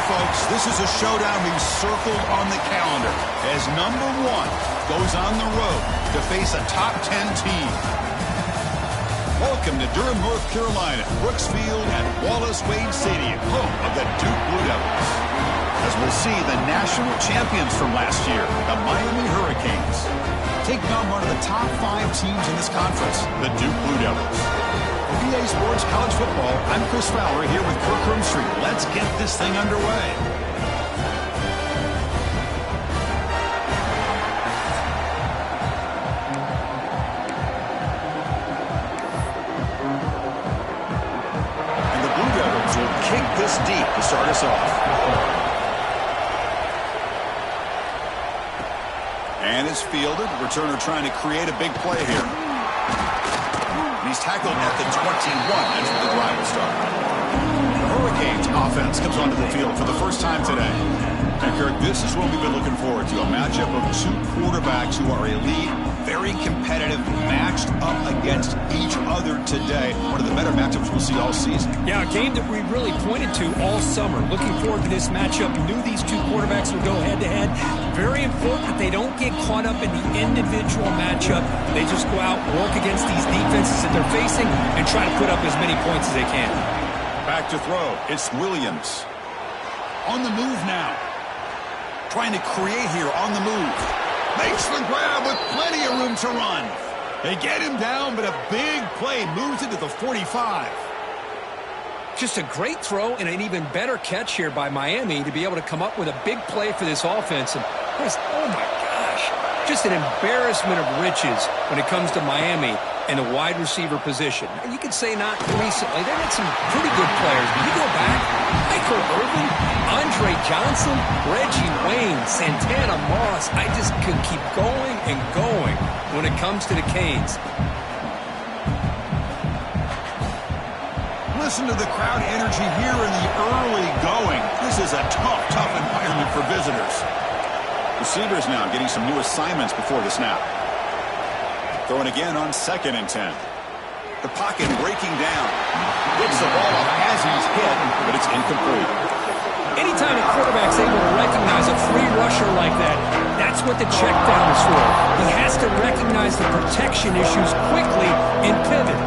folks, this is a showdown we've circled on the calendar as number 1 goes on the road to face a top 10 team. Welcome to Durham, North Carolina, Brooks Field at Wallace Wade Stadium, home of the Duke Blue Devils. As we'll see the national champions from last year, the Miami Hurricanes, taking on one of the top 5 teams in this conference, the Duke Blue Devils. For BA Sports College Football, I'm Chris Fowler here with Kirk Herbstreit. Let's get this thing underway. And the Blue Devils will kick this deep to start us off. And it's fielded. Returner trying to create a big play here. He's tackled at the 21. That's where the drive will start. The Hurricanes offense comes onto the field for the first time today. And Kirk, this is what we've been looking forward to. A matchup of 2 quarterbacks who are elite, very competitive, matched up against each other today. One of the better matchups we'll see all season. Yeah, a game that we really pointed to all summer. Looking forward to this matchup. Knew these 2 quarterbacks would go head-to-head. Very important that they don't get caught up in the individual matchup. They just go out, work against these defenses that they're facing, and try to put up as many points as they can. Back to throw. It's Williams. On the move now. Trying to create here on the move. Makes the grab with plenty of room to run. They get him down, but a big play moves it to the 45. Just a great throw and an even better catch here by Miami to be able to come up with a big play for this offense. And oh my gosh, just an embarrassment of riches when it comes to Miami in a wide receiver position. And you could say not recently. They've had some pretty good players, but you go back, Michael Irvin, Andre Johnson, Reggie Wayne, Santana Moss. I just could keep going and going when it comes to the Canes. Listen to the crowd energy here in the early going. This is a tough environment for visitors. Receivers now getting some new assignments before the snap. Throwing again on 2nd and 10. The pocket breaking down. Gets the ball off as he's hit, but it's incomplete. Anytime a quarterback's able to recognize a free rusher like that, that's what the check down is for. He has to recognize the protection issues quickly and pivot.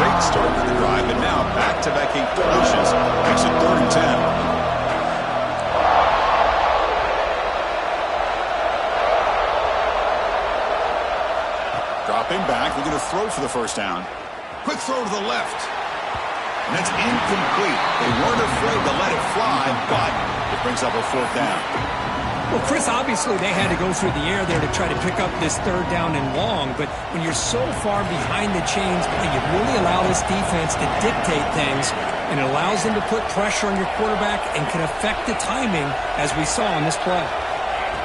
Great start to the drive, and now back-to-back completions. Makes it 3rd and 10. Dropping back, looking to throw for the first down. Quick throw to the left. And that's incomplete. They weren't afraid to let it fly, but it brings up a 4th down. Well, Chris, obviously they had to go through the air there to try to pick up this 3rd down and long, but when you're so far behind the chains, you really allow this defense to dictate things, and it allows them to put pressure on your quarterback and can affect the timing, as we saw on this play.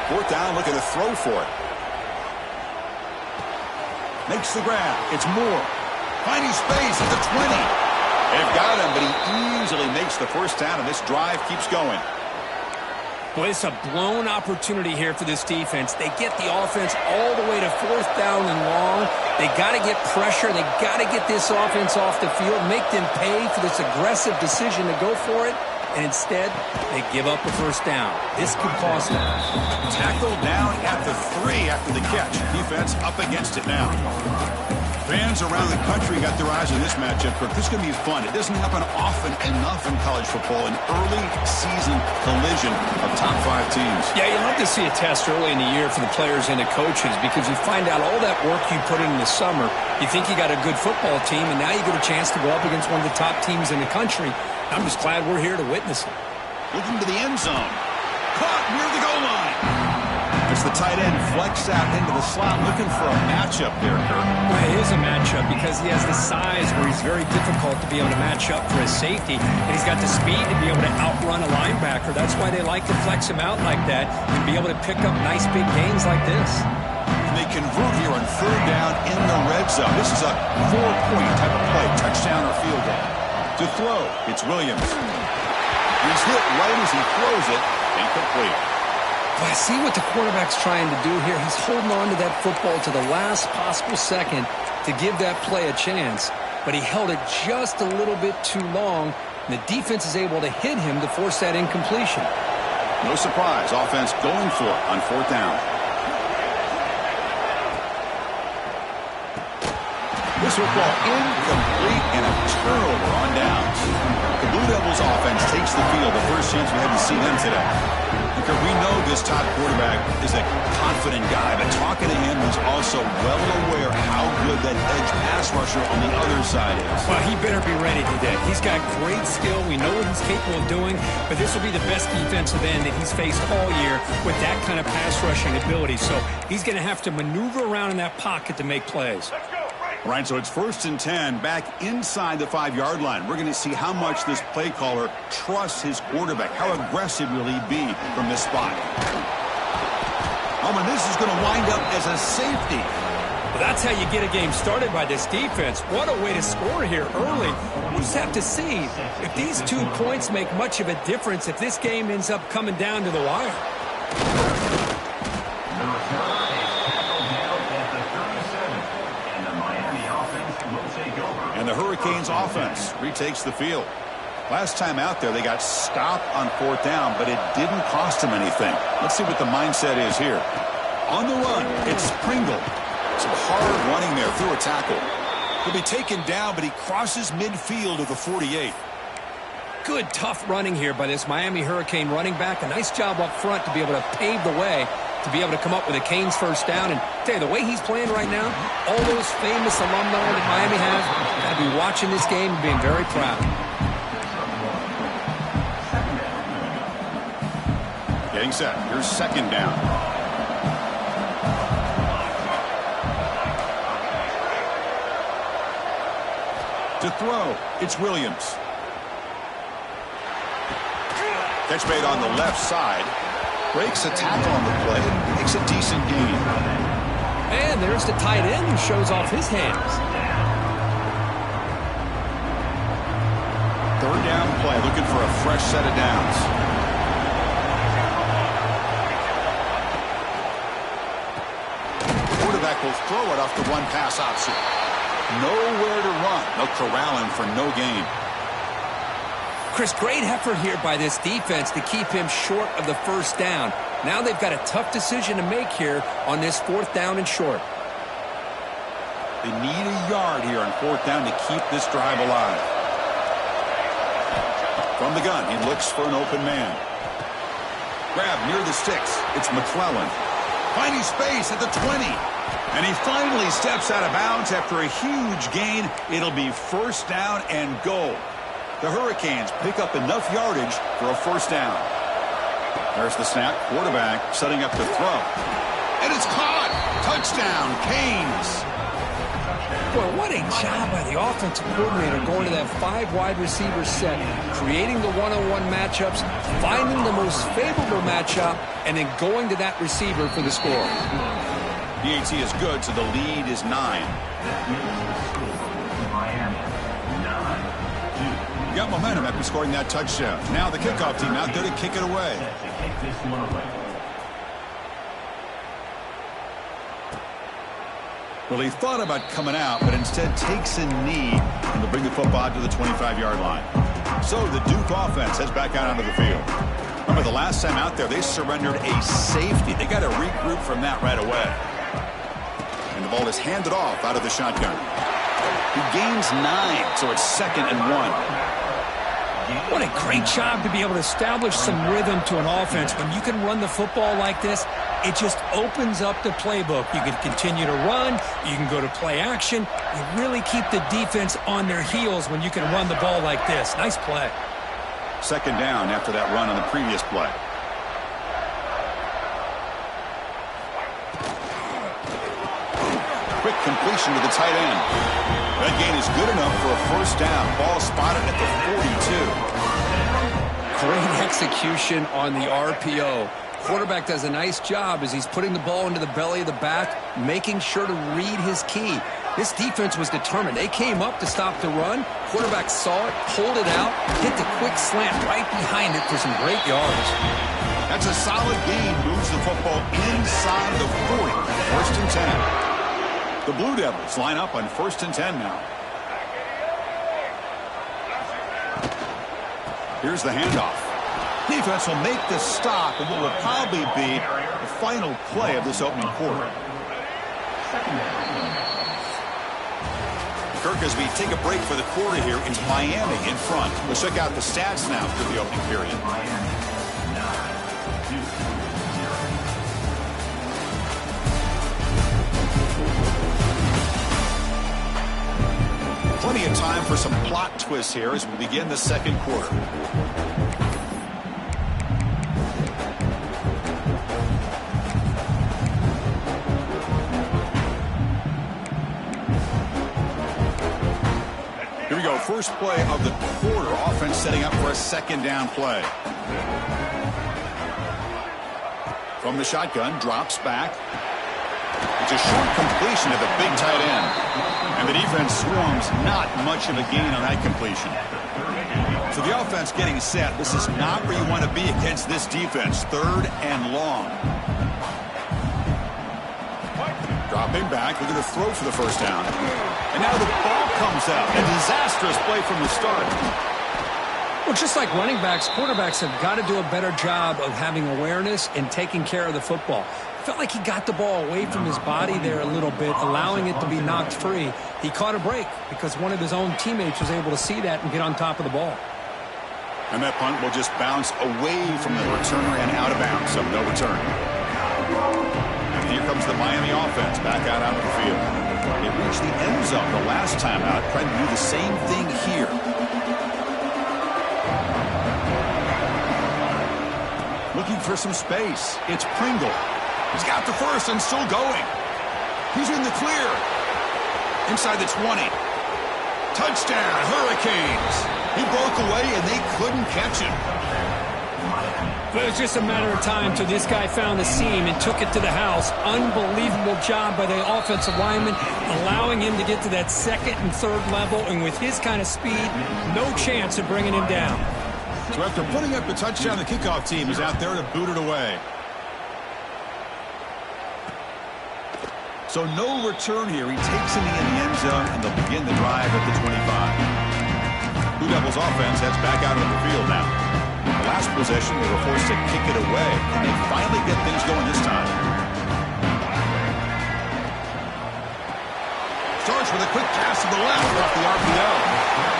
4th down, looking to throw for it. Makes the grab. It's Moore. Finding space at the 20. They've got him, but he easily makes the first down, and this drive keeps going. Well, it's a blown opportunity here for this defense. They get the offense all the way to 4th down and long. They got to get pressure. They got to get this offense off the field, make them pay for this aggressive decision to go for it, and instead they give up the 1st down. This could cost them. Tackled down at the 3 after the catch. Defense up against it now. Fans around the country got their eyes on this matchup. This is going to be fun. It doesn't happen often enough in college football, an early season collision of top 5 teams. Yeah, you love to see a test early in the year for the players and the coaches because you find out all that work you put in the summer. You think you got a good football team, and now you get a chance to go up against one of the top teams in the country. I'm just glad we're here to witness it. Looking to the end zone. Caught near the goal line. As the tight end flex out into the slot, looking for a matchup there, Kirk. Well, it is a matchup because he has the size where he's very difficult to be able to match up for his safety, and he's got the speed to be able to outrun a linebacker. That's why they like to flex him out like that and be able to pick up nice big gains like this. And they convert here on 3rd down in the red zone. This is a 4-point type of play, touchdown or field goal. To throw, it's Williams. He's hit right as he throws it, incomplete. Well, I see what the quarterback's trying to do here. He's holding on to that football to the last possible second to give that play a chance, but he held it just a little bit too long, and the defense is able to hit him to force that incompletion. No surprise, offense going for it on 4th down. This football incomplete and a turnover on downs. The Blue Devils offense takes the field, the first chance we had to see them today. Because we know this top quarterback is a confident guy, but talking to him, he's also well aware how good that edge pass rusher on the other side is. Well, he better be ready today. He's got great skill. We know what he's capable of doing, but this will be the best defensive end that he's faced all year with that kind of pass rushing ability. So he's going to have to maneuver around in that pocket to make plays. All right, so it's 1st and 10 back inside the 5-yard line. We're going to see how much this play caller trusts his quarterback. How aggressive will he be from this spot? Oh, and this is going to wind up as a safety. Well, that's how you get a game started by this defense. What a way to score here early. We'll just have to see if these 2 points make much of a difference if this game ends up coming down to the wire. And the Hurricanes offense retakes the field. Last time out there, they got stopped on 4th down, but it didn't cost them anything. Let's see what the mindset is here. On the run, it's Pringle. Some hard running there through a tackle. He'll be taken down, but he crosses midfield of the 48. Good, tough running here by this Miami Hurricane running back. A nice job up front to be able to pave the way to be able to come up with a Canes first down. And tell you, the way he's playing right now, all those famous alumni that Miami has, got to be watching this game and being very proud. Getting set. Here's 2nd down. To throw, it's Williams. Catch made on the left side. Breaks a tackle on the play and makes a decent gain. And there's the tight end who shows off his hands. 3rd down play, looking for a fresh set of downs. Quarterback will throw it off the one-pass option. Nowhere to run. They'll corral him for no gain. Chris, great effort here by this defense to keep him short of the first down. Now they've got a tough decision to make here on this 4th down and short. They need a yard here on 4th down to keep this drive alive. From the gun, he looks for an open man. Grab near the sticks. It's McClellan. Finding space at the 20. And he finally steps out of bounds after a huge gain. It'll be 1st down and goal. The Hurricanes pick up enough yardage for a 1st down. There's the snap. Quarterback setting up the throw. And it's caught. Touchdown, Canes. Well, what a job by the offensive coordinator going to that 5 wide receiver set, creating the one-on-one matchups, finding the most favorable matchup, and then going to that receiver for the score. The AT is good, so the lead is 9. Got momentum after scoring that touchdown. Now the kickoff team out there to kick it away. Well, he thought about coming out, but instead takes a knee and will bring the football to the 25-yard line. So the Duke offense heads back out onto the field. Remember, the last time out there, they surrendered a safety. They got to regroup from that right away. And the ball is handed off out of the shotgun. He gains 9, so it's 2nd and 1. What a great job to be able to establish some rhythm to an offense. When you can run the football like this, it just opens up the playbook. You can continue to run. You can go to play action. You really keep the defense on their heels when you can run the ball like this. Nice play. 2nd down after that run on the previous play. Quick completion to the tight end. That gain is good enough for a 1st down. Ball spotted at the 42. Great execution on the RPO. Quarterback does a nice job as he's putting the ball into the belly of the back, making sure to read his key. This defense was determined. They came up to stop the run. Quarterback saw it, pulled it out, hit the quick slant right behind it for some great yards. That's a solid gain. Moves the football inside the 40. 1st and 10. The Blue Devils line up on 1st and 10 now. Here's the handoff. Defense will make the stop, and what will probably be the final play of this opening quarter. Kirk, as we take a break for the quarter here, it's Miami in front. Let's check out the stats now through the opening period. Plenty of time for some plot twists here as we begin the second quarter. Here we go. First play of the quarter. Offense setting up for a second down play. From the shotgun, drops back. It's a short completion to the big tight end. And the defense swarms, not much of a gain on that completion. So the offense getting set. This is not where you want to be against this defense. Third and long. Dropping back, looking to throw for the first down. And now the ball comes out. A disastrous play from the start. Well, just like running backs, quarterbacks have got to do a better job of having awareness and taking care of the football. Felt like he got the ball away from his body there a little bit, allowing it to be knocked free. He caught a break because one of his own teammates was able to see that and get on top of the ball. And that punt will just bounce away from the returner and out of bounds, so no return. And here comes the Miami offense back out onto the field. They reached the end zone the last time out, trying to do the same thing here. Looking for some space. It's Pringle. He's got the first and still going. He's in the clear. Inside the 20. Touchdown, Hurricanes. He broke away and they couldn't catch him. But it was just a matter of time till this guy found the seam and took it to the house. Unbelievable job by the offensive lineman, allowing him to get to that second and third level. And with his kind of speed, no chance of bringing him down. So after putting up the touchdown, the kickoff team is out there to boot it away. So no return here. He takes him in the end zone, and they'll begin the drive at the 25. Blue Devils offense heads back out onto the field now. The last possession, they were forced to kick it away, and they finally get things going this time. Starts with a quick pass to the left off the RPO.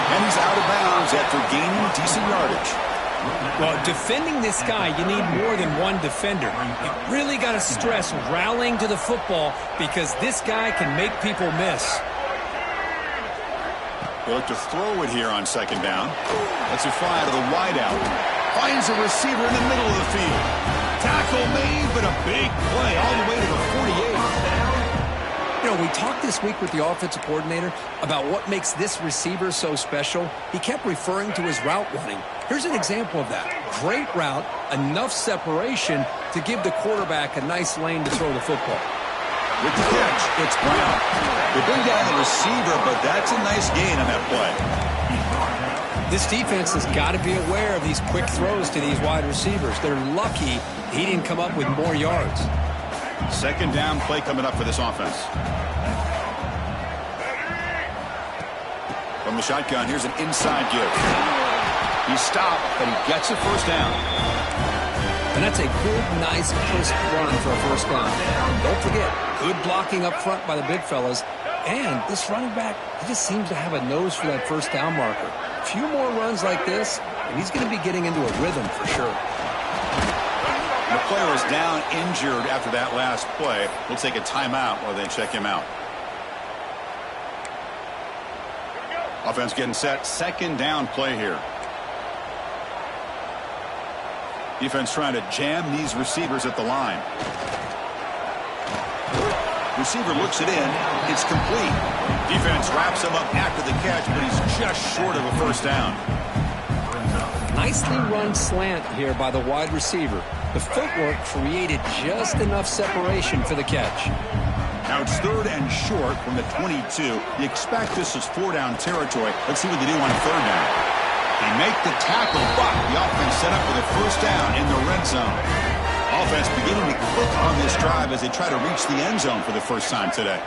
And he's out of bounds after gaining decent yardage. Well, defending this guy, you need more than one defender. You really got to stress rallying to the football because this guy can make people miss. They look to throw it here on second down. Lets it fly to the wideout. Finds a receiver in the middle of the field. Tackle made, but a big play all the way to the 48. You know, we talked this week with the offensive coordinator about what makes this receiver so special. He kept referring to his route running. Here's an example of that. Great route, enough separation to give the quarterback a nice lane to throw the football. With the catch, it's Brown. They bring down the receiver, but that's a nice gain on that play. This defense has got to be aware of these quick throws to these wide receivers. They're lucky he didn't come up with more yards. Second down play coming up for this offense. From the shotgun, here's an inside give. He stopped, but he gets a first down. And that's a good, nice, crisp run for a first down. Don't forget, good blocking up front by the big fellas. And this running back, he just seems to have a nose for that first down marker. A few more runs like this, and he's going to be getting into a rhythm for sure. The player is down injured after that last play. We'll take a timeout while they check him out. Offense getting set. Second down play here. Defense trying to jam these receivers at the line. Receiver looks it in. It's complete. Defense wraps him up after the catch, but he's just short of a first down. Nicely run slant here by the wide receiver. The footwork created just enough separation for the catch. Now it's third and short from the 22. You expect this is four-down territory. Let's see what they do on third down. They make the tackle, but the offense set up with a first down in the red zone. Offense beginning to click on this drive as they try to reach the end zone for the first time today.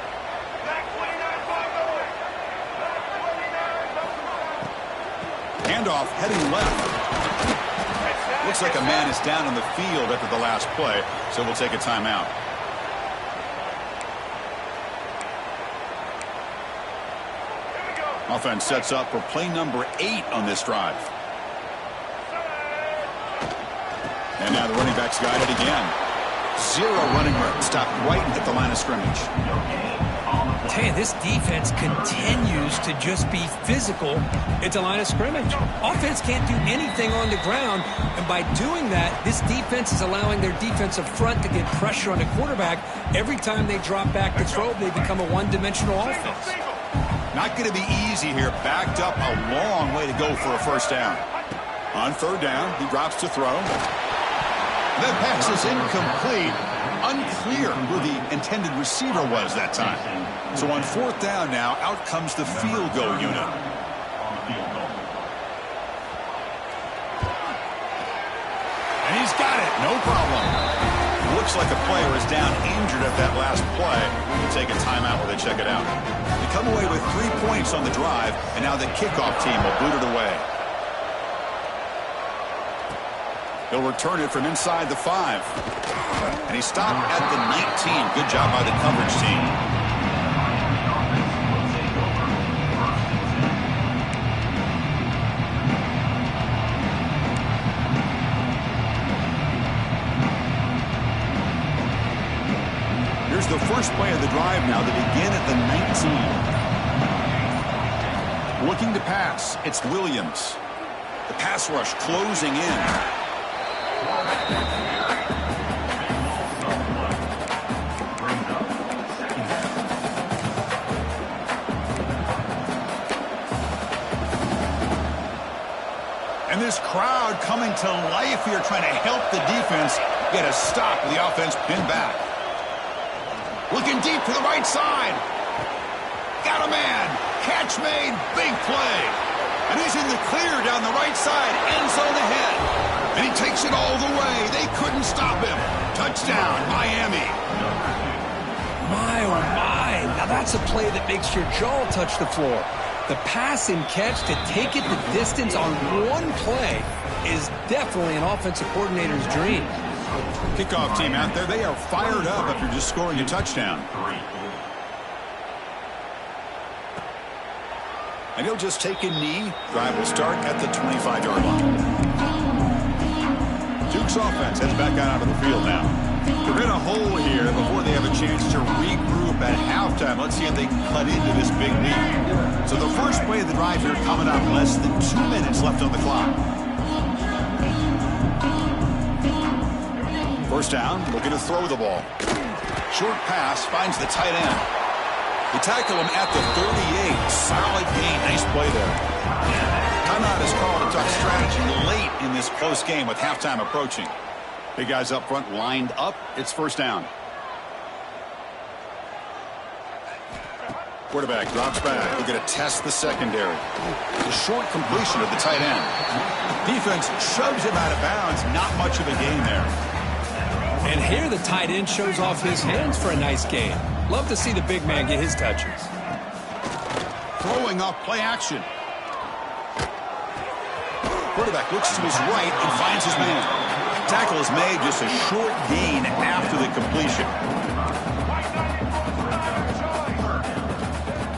Handoff heading left. Looks like a man is down on the field after the last play, so we'll take a timeout. Offense sets up for play number 8 on this drive. And now the running back's got it again. 0 running room. Stopped right at the line of scrimmage. I tell you, this defense continues to just be physical at the line of scrimmage. Offense can't do anything on the ground, and by doing that, this defense is allowing their defensive front to get pressure on the quarterback. Every time they drop back to throw, they become a one-dimensional offense. Not going to be easy here. Backed up a long way to go for a first down. On third down, he drops to throw. That pass is incomplete. Unclear who the intended receiver was that time. So on fourth down now, out comes the field goal unit. And he's got it. No problem. Looks like a player is down injured at that last play. We'll take a timeout while they check it out. They come away with 3 points on the drive, and now the kickoff team will boot it away. He'll return it from inside the 5. And he stopped at the 19. Good job by the coverage team. Here's the first play of the drive now. They begin at the 19. Looking to pass. It's Williams. The pass rush closing in. And this crowd coming to life here, trying to help the defense get a stop with the offense pinned back. Looking deep to the right side. Got a man. Catch made. Big play. And he's in the clear down the right side. End zone ahead. And he takes it all the way. They couldn't stop him. Touchdown, Miami. My, oh my. Now that's a play that makes your jaw touch the floor. The pass and catch to take it the distance on one play is definitely an offensive coordinator's dream. Kickoff team out there. They are fired up after just scoring a touchdown. And he'll just take a knee. Drive will start at the 25-yard line. Duke's offense heads back out onto the field now. They're in a hole here before they have a chance to regroup at halftime. Let's see if they can cut into this big lead. So the first play of the drive here coming up. Less than 2 minutes left on the clock. First down, looking to throw the ball. Short pass finds the tight end. They tackle him at the 38. Solid gain. Nice play there. Timeout is called. A tough strategy late in this close game with halftime approaching. Big guys up front lined up. It's first down. Quarterback drops back. We're going to test the secondary. The short completion of the tight end. Defense shoves him out of bounds. Not much of a gain there. And here the tight end shows off his hands for a nice gain. Love to see the big man get his touches. Throwing off play action. Quarterback looks to his right and finds his man. Tackle is made, just a short gain after the completion.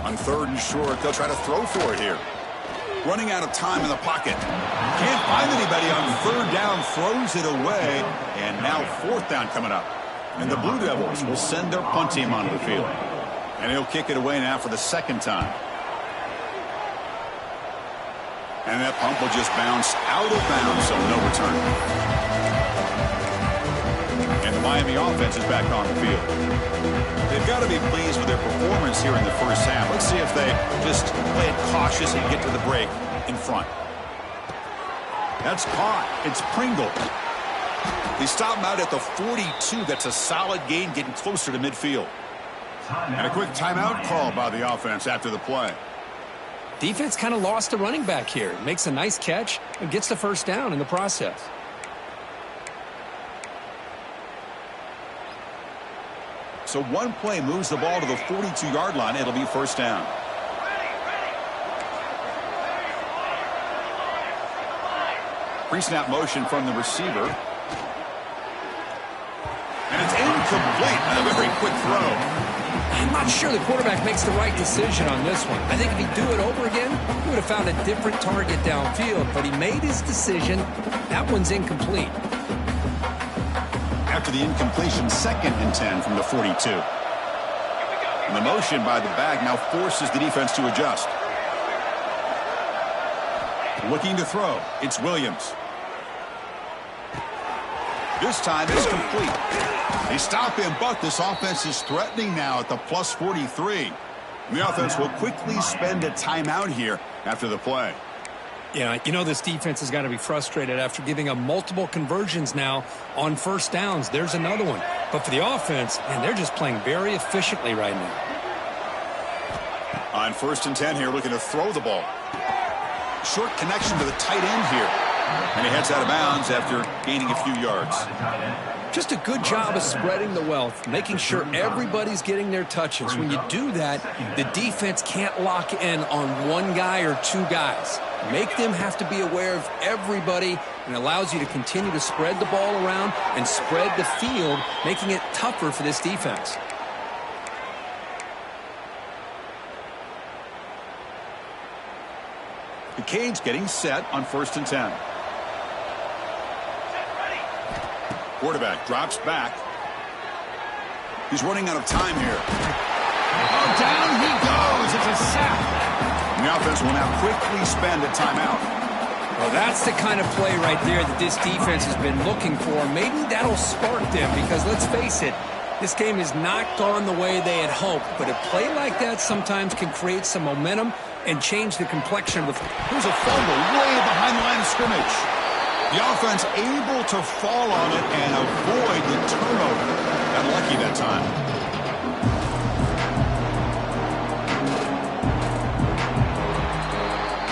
On third and short, they'll try to throw for it here. Running out of time in the pocket. Can't find anybody on third down, throws it away, and now fourth down coming up. And the Blue Devils will send their punt team onto the field. And he'll kick it away now for the second time. And that punt will just bounce out of bounds, so no return. And the Miami offense is back on the field. They've got to be pleased with their performance here in the first half. Let's see if they just play it cautious and get to the break in front. That's caught. It's Pringle. They stop him out at the 42. That's a solid gain, getting closer to midfield. And a quick timeout call by the offense after the play. Defense kind of lost a running back here. Makes a nice catch and gets the first down in the process. So one play moves the ball to the 42-yard line. It'll be first down. Pre-snap motion from the receiver. And it's incomplete on a very quick throw. I'm not sure the quarterback makes the right decision on this one. I think if he'd do it over again, he would have found a different target downfield, but he made his decision. That one's incomplete. After the incompletion, 2nd and 10 from the 42. And the motion by the back now forces the defense to adjust. Looking to throw. It's Williams. This time it's complete. They stop him, but this offense is threatening now at the plus 43. And the offense will quickly spend a timeout here after the play. Yeah, you know this defense has got to be frustrated after giving up multiple conversions now on first downs. There's another one. But for the offense, man, they're just playing very efficiently right now. On 1st and 10 here, looking to throw the ball. Short connection to the tight end here. And he heads out of bounds after gaining a few yards. Just a good job of spreading the wealth, making sure everybody's getting their touches. When you do that, the defense can't lock in on one guy or two guys. Make them have to be aware of everybody, and allows you to continue to spread the ball around and spread the field, making it tougher for this defense. The Canes getting set on 1st and 10. Quarterback drops back. He's running out of time here. Oh, down he goes. It's a sack. And the offense will now quickly spend a timeout. Well, that's the kind of play right there that this defense has been looking for. Maybe that'll spark them because, let's face it, this game has not gone the way they had hoped. But a play like that sometimes can create some momentum and change the complexion of the... Here's a fumble way behind the line of scrimmage. The offense able to fall on it and avoid the turnover. Got lucky that time.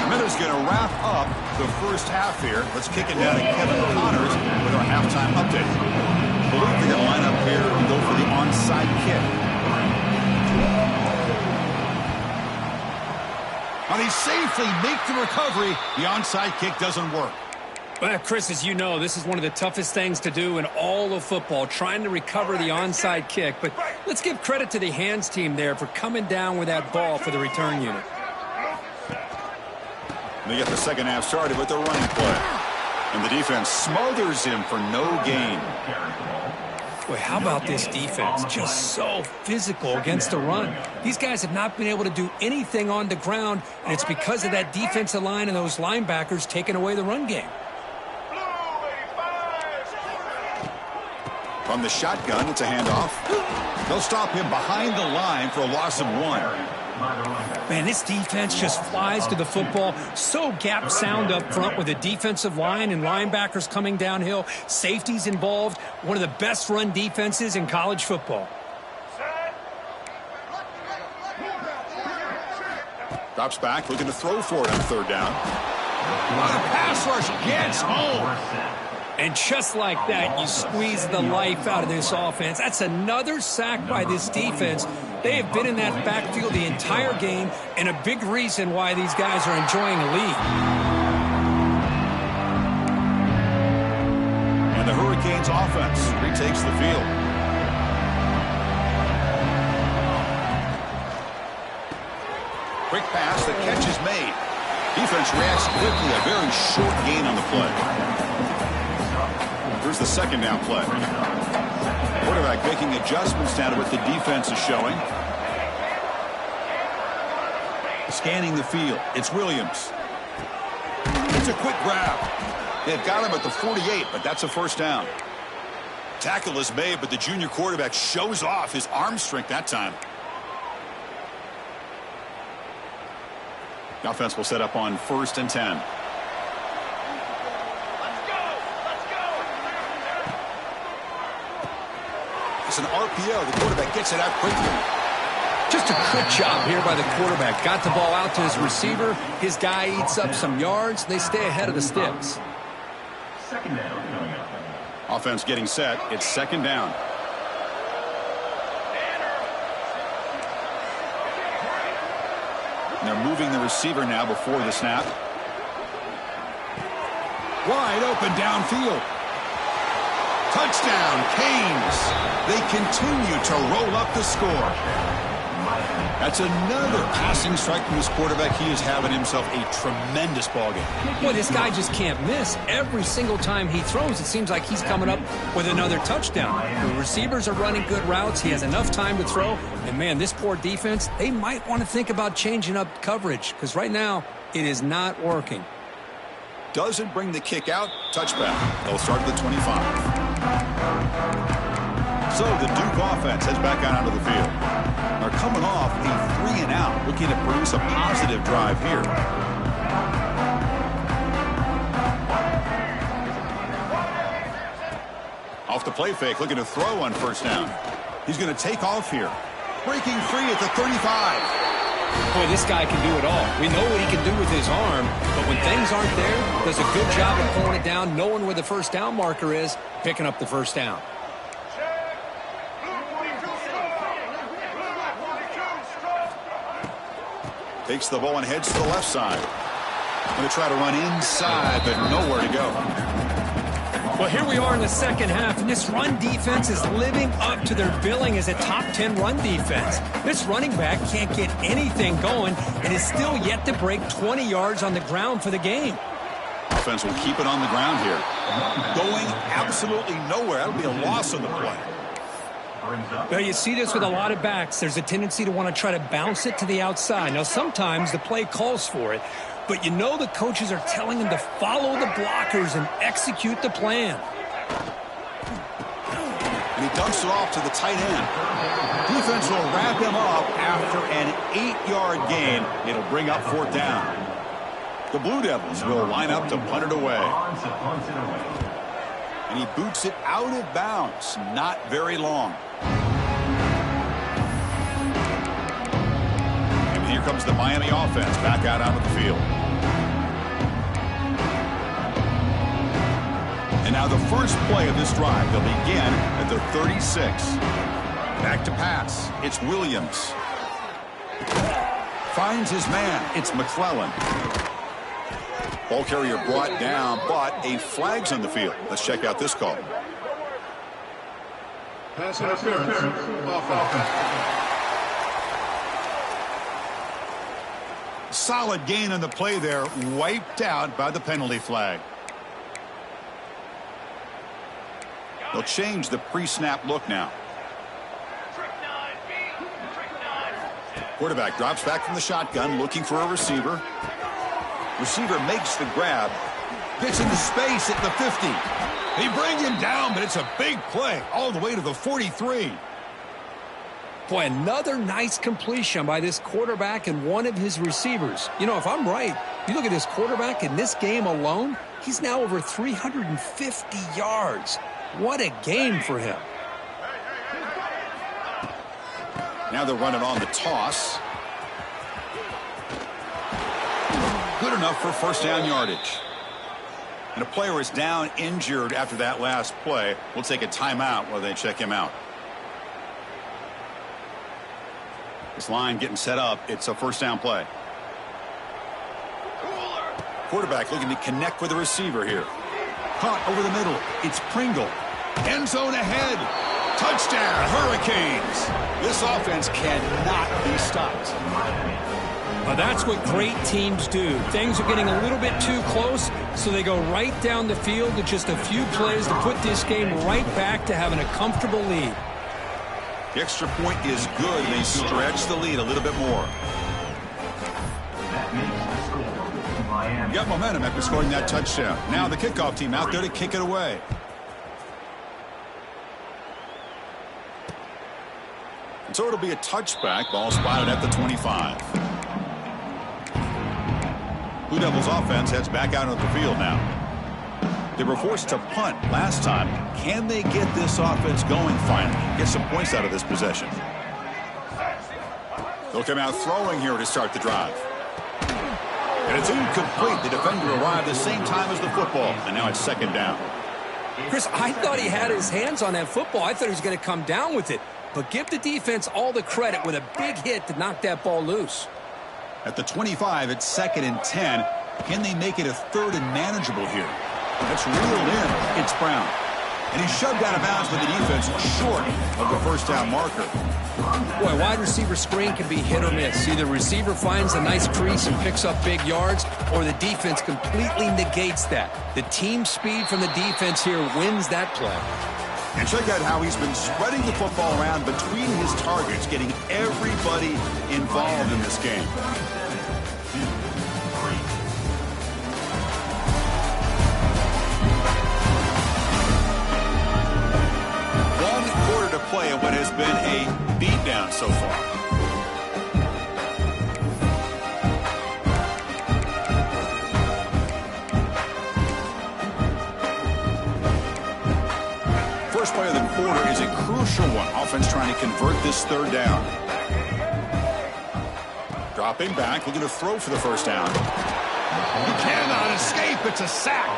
Minutes going to wrap up the first half here. Let's kick it down to Kevin Connors with our halftime update. I believe they're going to line up here and go for the onside kick. And he safely makes the recovery. The onside kick doesn't work. Well, Chris, as you know, this is one of the toughest things to do in all of football, trying to recover the onside kick. But let's give credit to the hands team there for coming down with that ball for the return unit. They get the second half started with the running play. And the defense smothers him for no gain. Boy, how about this defense? Just so physical against the run. These guys have not been able to do anything on the ground, and it's because of that defensive line and those linebackers taking away the run game. From the shotgun, it's a handoff. They'll stop him behind the line for a loss of 1. Man, this defense just flies to the football. So gap sound up front with the defensive line and linebackers coming downhill. Safeties involved. One of the best run defenses in college football. Drops back, looking to throw for it on 3rd down. What a pass rush gets home. And just like that, you squeeze the life out of this offense. That's another sack by this defense. They have been in that backfield the entire game, and a big reason why these guys are enjoying a lead. And the Hurricanes offense retakes the field. Quick pass, the catch is made. Defense reacts quickly, a very short gain on the play. Here's the second down play. Quarterback making adjustments down to what the defense is showing. Scanning the field. It's Williams. It's a quick grab. They've got him at the 48, but that's a first down. Tackle is made, but the junior quarterback shows off his arm strength that time. The offense will set up on 1st and 10. It's an RPO. The quarterback gets it out quickly. Just a good job here by the quarterback. Got the ball out to his receiver. His guy eats up some yards. They stay ahead of the sticks. Second down. Offense getting set. It's 2nd down. And they're moving the receiver now before the snap. Wide open downfield. Touchdown, Canes. They continue to roll up the score. That's another passing strike from this quarterback. He is having himself a tremendous ballgame. Boy, this guy just can't miss. Every single time he throws, it seems like he's coming up with another touchdown. The receivers are running good routes. He has enough time to throw. And, man, this poor defense, they might want to think about changing up coverage because right now it is not working. Doesn't bring the kick out. Touchback. They'll start at the 25. So the Duke offense heads back out onto the field. They're coming off a 3-and-out, looking to produce a positive drive here. Off the play fake, looking to throw on first down. He's going to take off here. Breaking free at the 35. Boy, this guy can do it all. We know what he can do with his arm, but when things aren't there, does a good job of pulling it down, knowing where the first down marker is, picking up the first down. Takes the ball and heads to the left side. Going to try to run inside, but nowhere to go. Well, here we are in the second half, and this run defense is living up to their billing as a top 10 run defense. This running back can't get anything going and is still yet to break 20 yards on the ground for the game. Offense will keep it on the ground here. Going absolutely nowhere. That'll be a loss on the play. Well, you see this with a lot of backs. There's a tendency to want to try to bounce it to the outside. Now, sometimes the play calls for it, but you know the coaches are telling them to follow the blockers and execute the plan. And he dumps it off to the tight end. Defense will wrap him up after an 8-yard gain. It'll bring up fourth down. The Blue Devils will line up to punt it away. And he boots it out of bounds. Not very long. And here comes the Miami offense back out onto the field. And now the first play of this drive. They'll begin at the 36. Back to pass. It's Williams. Finds his man. It's McClellan. Ball carrier brought down, but a flag's on the field. Let's check out this call. Pass interference. Offense. Solid gain on the play there. Wiped out by the penalty flag. They'll change the pre-snap look now. Quarterback drops back from the shotgun, looking for a receiver. Receiver makes the grab. Gets into space at the 50. They bring him down, but it's a big play all the way to the 43. Boy, another nice completion by this quarterback and one of his receivers. You know, if I'm right, you look at this quarterback in this game alone, he's now over 350 yards. What a game for him. Now they're running on the toss. Good enough for first down yardage. And a player is down injured after that last play. We'll take a timeout while they check him out. This line getting set up. It's a first down play. Quarterback looking to connect with the receiver here. Caught over the middle. It's Pringle. End zone ahead. Touchdown, Hurricanes. This offense cannot be stopped. Well, that's what great teams do. Things are getting a little bit too close, so they go right down the field with just a few plays to put this game right back to having a comfortable lead. The extra point is good. They stretch the lead a little bit more. You got momentum after scoring that touchdown. Now the kickoff team out there to kick it away. And so it'll be a touchback. Ball spotted at the 25. Blue Devils offense heads back out onto the field now. They were forced to punt last time. Can they get this offense going finally? Get some points out of this possession. They'll come out throwing here to start the drive. And it's incomplete. The defender arrived the same time as the football. And now it's second down. Chris, I thought he had his hands on that football. I thought he was going to come down with it. But give the defense all the credit with a big hit to knock that ball loose. At the 25, it's 2nd and 10. Can they make it a 3rd and manageable here? That's reeled in. It's Brown. And he's shoved out of bounds with the defense short of the first down marker. Boy, wide receiver screen can be hit or miss. Either the receiver finds a nice crease and picks up big yards, or the defense completely negates that. The team speed from the defense here wins that play. And check out how he's been spreading the football around between his targets, getting everybody involved in this game. To play in what has been a beatdown so far. First play of the quarter is a crucial one. Offense trying to convert this third down. Dropping back, looking to throw for the first down. He cannot escape. It's a sack.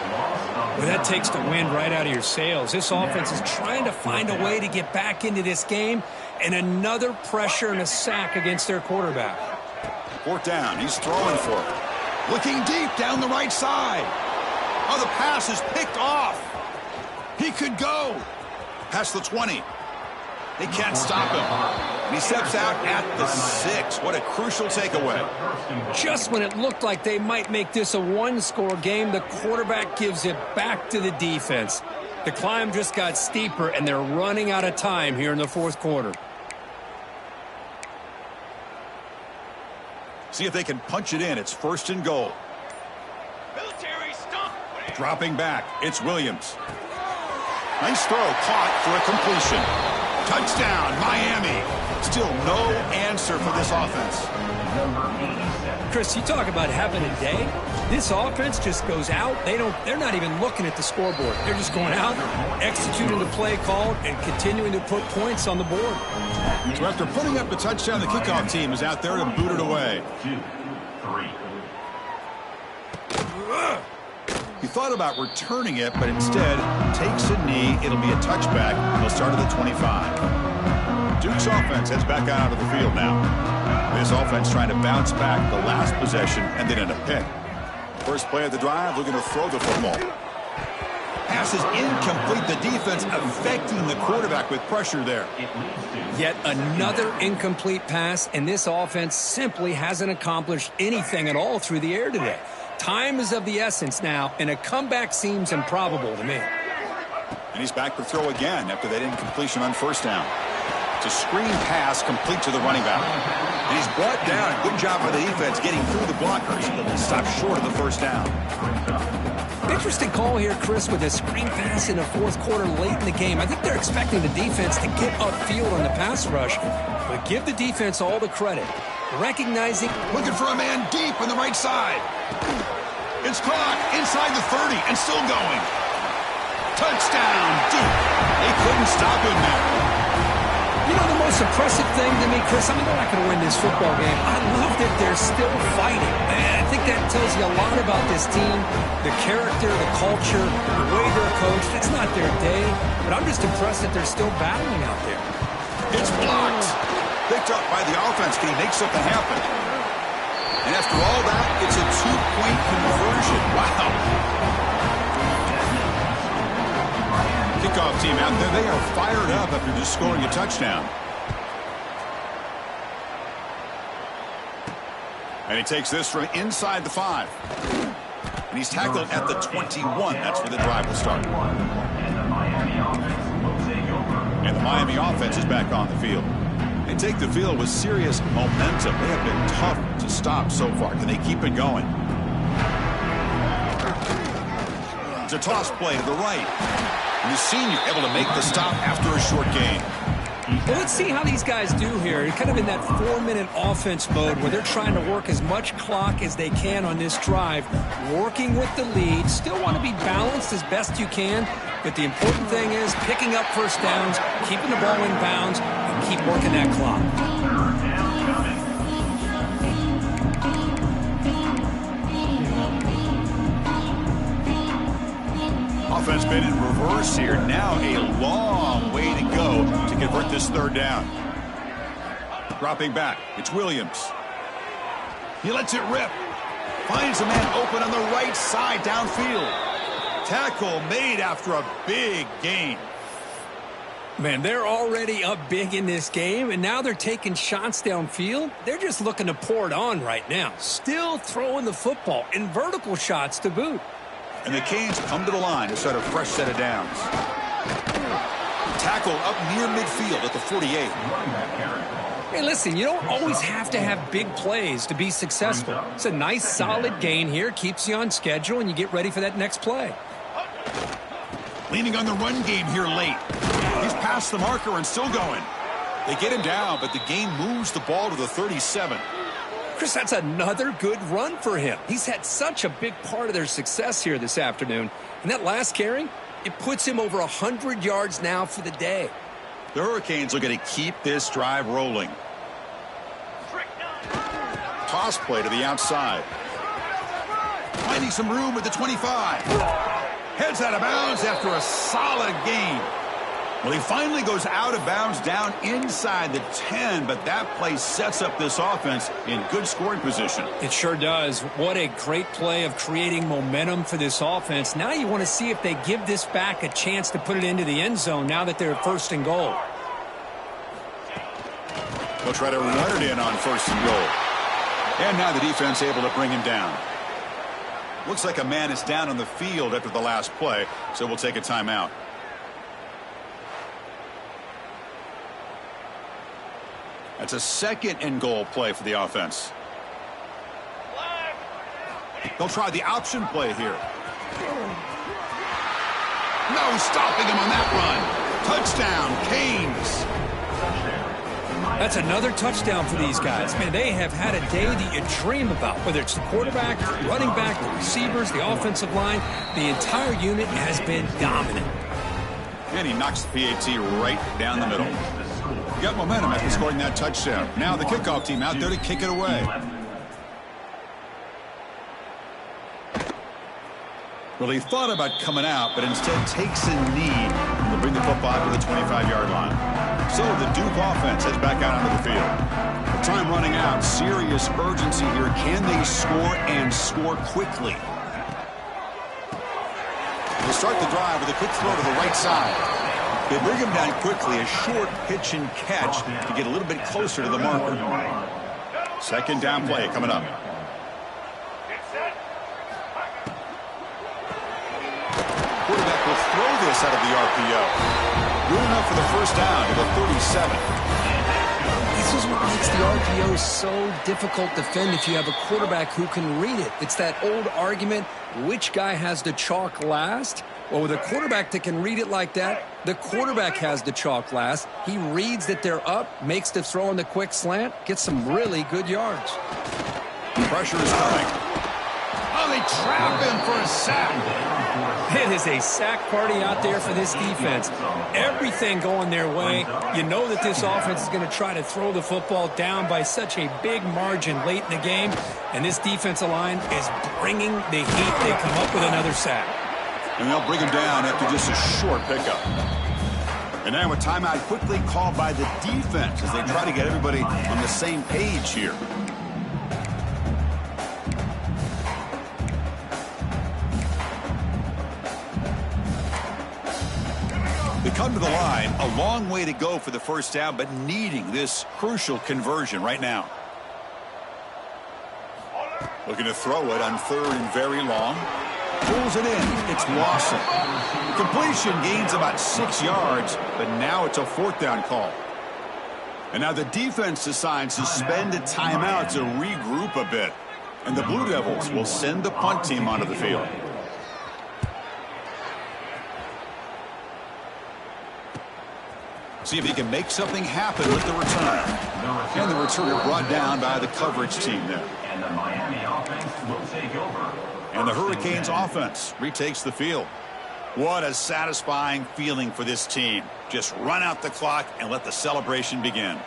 Well, that takes the wind right out of your sails. This offense is trying to find a way to get back into this game, and another pressure and a sack against their quarterback. Fourth down. He's throwing for it. Looking deep down the right side. Oh, the pass is picked off. He could go. Past the 20. They can't stop him. And he steps out at the 6. What a crucial takeaway. Just when it looked like they might make this a one-score game, the quarterback gives it back to the defense. The climb just got steeper, and they're running out of time here in the fourth quarter. See if they can punch it in. It's first and goal. Military stump. Dropping back. It's Williams. Nice throw. Caught for a completion. Touchdown, Miami. Still no answer for this offense. Chris, you talk about having a day. This offense just goes out. They're not even looking at the scoreboard. They're just going out, executing the play called, and continuing to put points on the board. So after putting up the touchdown, the kickoff team is out there to boot it away. 2, 3. He thought about returning it, but instead takes a knee. It'll be a touchback. He'll start at the 25. Duke's offense heads back out of the field now. This offense trying to bounce back the last possession and then end a pick. First play of the drive, looking to throw the football. Pass is incomplete. The defense affecting the quarterback with pressure there. Yet another incomplete pass, and this offense simply hasn't accomplished anything at all through the air today. Time is of the essence now, and a comeback seems improbable to me. And he's back to throw again after that incompletion on first down. It's a screen pass complete to the running back. And he's brought down. Good job by the defense getting through the blockers. Stop short of the first down. Interesting call here, Chris, with a screen pass in the fourth quarter late in the game. I think they're expecting the defense to get upfield on the pass rush, but give the defense all the credit. Recognizing... Looking for a man deep on the right side. It's caught inside the 30 and still going. Touchdown, Duke. They couldn't stop him there. You know, the most impressive thing to me, Chris, I mean, they're not going to win this football game. I love that they're still fighting. And I think that tells you a lot about this team, the character, the culture, the way they're coached. It's not their day, but I'm just impressed that they're still battling out there. It's blocked. Picked up by the offense. Can he make something happen? And after all that, it's a two-point conversion. Wow. Kickoff team out there, they are fired up after just scoring a touchdown. And he takes this from inside the 5. And he's tackled at the 21. That's where the drive will start. And the Miami offense is back on the field. They take the field with serious momentum. They have been tough to stop so far. Can they keep it going? It's a toss play to the right. And the senior able to make the stop after a short gain. Well, let's see how these guys do here. Kind of in that 4-minute offense mode where they're trying to work as much clock as they can on this drive, working with the lead. Still want to be balanced as best you can, but the important thing is picking up first downs, keeping the ball in bounds, and keep working that clock. Offense been in reverse here. Now a long way to go to convert this third down. Dropping back. It's Williams. He lets it rip. Finds a man open on the right side downfield. tackle made after a big gain. Man, they're already up big in this game, and now they're taking shots downfield. They're just looking to pour it on right now. Still throwing the football, and vertical shots to boot. And the Canes come to the line to start a fresh set of downs. Tackle up near midfield at the 48. Hey, listen, you don't always have to have big plays to be successful. It's a nice, solid gain here. Keeps you on schedule, and you get ready for that next play. Leaning on the run game here late. He's past the marker and still going. They get him down, but the game moves the ball to the 37. Chris, that's another good run for him. He's had such a big part of their success here this afternoon. And that last carry, it puts him over 100 yards now for the day. The Hurricanes are going to keep this drive rolling. Toss play to the outside. Finding some room at the 25. Heads out of bounds after a solid gain. Well, he finally goes out of bounds down inside the 10, but that play sets up this offense in good scoring position. It sure does. What a great play of creating momentum for this offense. Now you want to see if they give this back a chance to put it into the end zone now that they're first and goal. They'll try to run it in on first and goal. And now the defense able to bring him down. Looks like a man is down on the field after the last play, so we'll take a timeout. That's a second and goal play for the offense. They'll try the option play here. No stopping him on that run. Touchdown, Canes. That's another touchdown for these guys. Man, they have had a day that you dream about, whether it's the quarterback, the running back, the receivers, the offensive line. The entire unit has been dominant. And he knocks the PAT right down the middle. Got momentum after scoring that touchdown. Now the kickoff team out there to kick it away. Well, he thought about coming out, but instead takes a knee to bring the football to the 25-yard line. So the Duke offense heads back out onto the field. The time running out. Serious urgency here. Can they score and score quickly? They'll start the drive with a quick throw to the right side. They bring him down quickly, a short pitch and catch to get a little bit closer to the marker. Second down play coming up. Quarterback will throw this out of the RPO. Good enough for the first down to the 37. This is what makes the RPO so difficult to defend if you have a quarterback who can read it. It's that old argument, which guy has the chalk last? Well, with a quarterback that can read it like that, the quarterback has the chalk last. He reads that they're up, makes the throw in the quick slant, gets some really good yards. Pressure is coming. Oh, they trap him for a sack. It is a sack party out there for this defense. Everything going their way. You know that this offense is going to try to throw the football down by such a big margin late in the game. And this defensive line is bringing the heat. They come up with another sack. And they'll bring him down after just a short pickup. And now a timeout quickly called by the defense as they try to get everybody on the same page here. They come to the line, a long way to go for the first down, but needing this crucial conversion right now. Looking to throw it on third and very long. Pulls it in. It's Lawson. Completion gains about 6 yards, but now it's a fourth down call. And now the defense decides to spend a timeout to regroup a bit. And the Blue Devils will send the punt team onto the field. See if he can make something happen with the return. And the returner brought down by the coverage team there. And the Miami offense will take over. And the Hurricanes offense retakes the field. What a satisfying feeling for this team. Just run out the clock and let the celebration begin.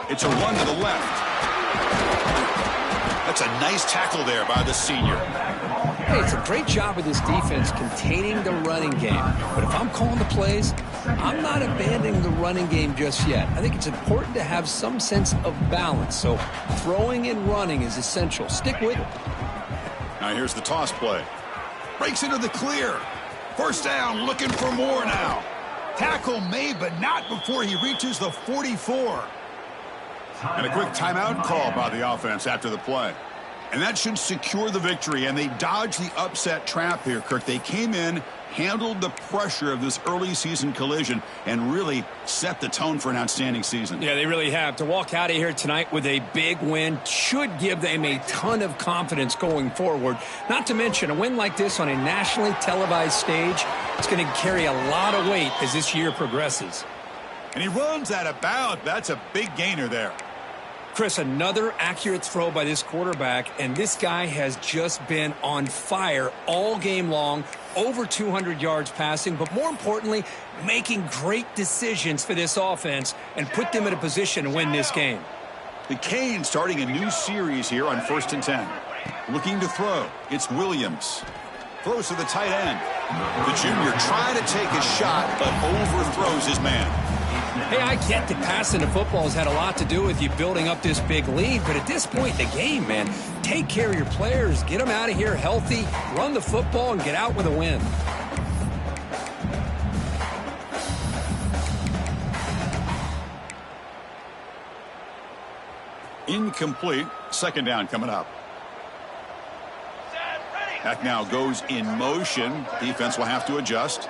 It's a run to the left. That's a nice tackle there by the senior. Hey, it's a great job of this defense containing the running game. But if I'm calling the plays, I'm not abandoning the running game just yet. I think it's important to have some sense of balance. So throwing and running is essential. Stick with it. Now here's the toss play. Breaks into the clear. First down, looking for more now. Tackle made, but not before he reaches the 44. And a quick timeout call by the offense after the play. And that should secure the victory, and they dodged the upset trap here, Kirk. They came in, handled the pressure of this early season collision, and really set the tone for an outstanding season. Yeah, they really have. To walk out of here tonight with a big win should give them a ton of confidence going forward. Not to mention, a win like this on a nationally televised stage, it's going to carry a lot of weight as this year progresses. And he runs out of bounds. That's a big gainer there. Chris, another accurate throw by this quarterback, and this guy has just been on fire all game long, over 200 yards passing, but more importantly, making great decisions for this offense and put them in a position to win this game. The Canes starting a new series here on 1st and 10. Looking to throw. It's Williams. Throws to the tight end. The junior trying to take a shot, but overthrows his man. Hey, I get that passing the football has had a lot to do with you building up this big lead, but at this point in the game, man, take care of your players, get them out of here healthy, run the football, and get out with a win. Incomplete. Second down coming up. Back now goes in motion. Defense will have to adjust.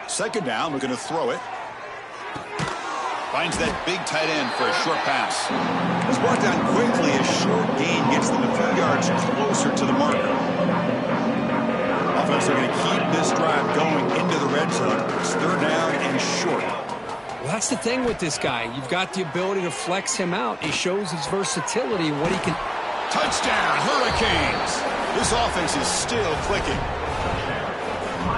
Second down, looking to throw it. Finds that big tight end for a short pass. It's brought down quickly. A short gain gets them a few yards closer to the marker. Offense are going to keep this drive going into the red zone. It's third down and short. Well, that's the thing with this guy. You've got the ability to flex him out. He shows his versatility and what he can. Touchdown, Hurricanes. This offense is still clicking.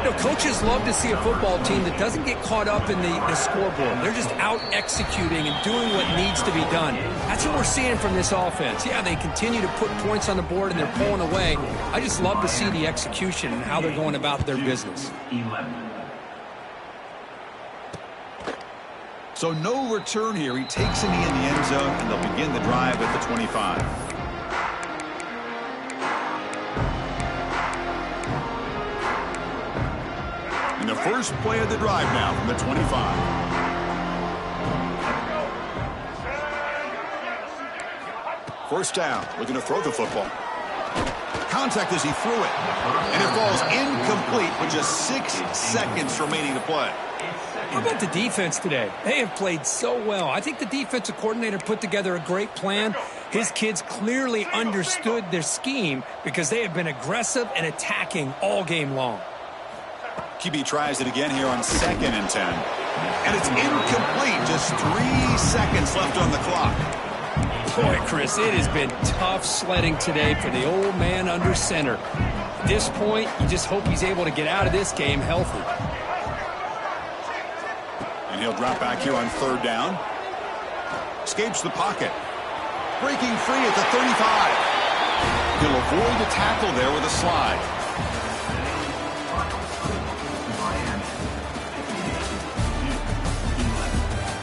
You know, coaches love to see a football team that doesn't get caught up in the scoreboard. They're just out executing and doing what needs to be done. That's what we're seeing from this offense. Yeah, they continue to put points on the board and they're pulling away. I just love to see the execution and how they're going about their business. So no return here. He takes a knee in the end zone, and they'll begin the drive at the 25. And the first play of the drive now from the 25. First down, looking to throw the football. Contact as he threw it. And it falls incomplete with just 6 seconds remaining to play. How about the defense today? They have played so well. I think the defensive coordinator put together a great plan. His kids clearly understood their scheme because they have been aggressive and attacking all game long. QB tries it again here on 2nd and 10. And it's incomplete. Just 3 seconds left on the clock. Boy, Chris, it has been tough sledding today for the old man under center. At this point, you just hope he's able to get out of this game healthy. And he'll drop back here on 3rd down. Escapes the pocket. Breaking free at the 35. He'll avoid the tackle there with a slide.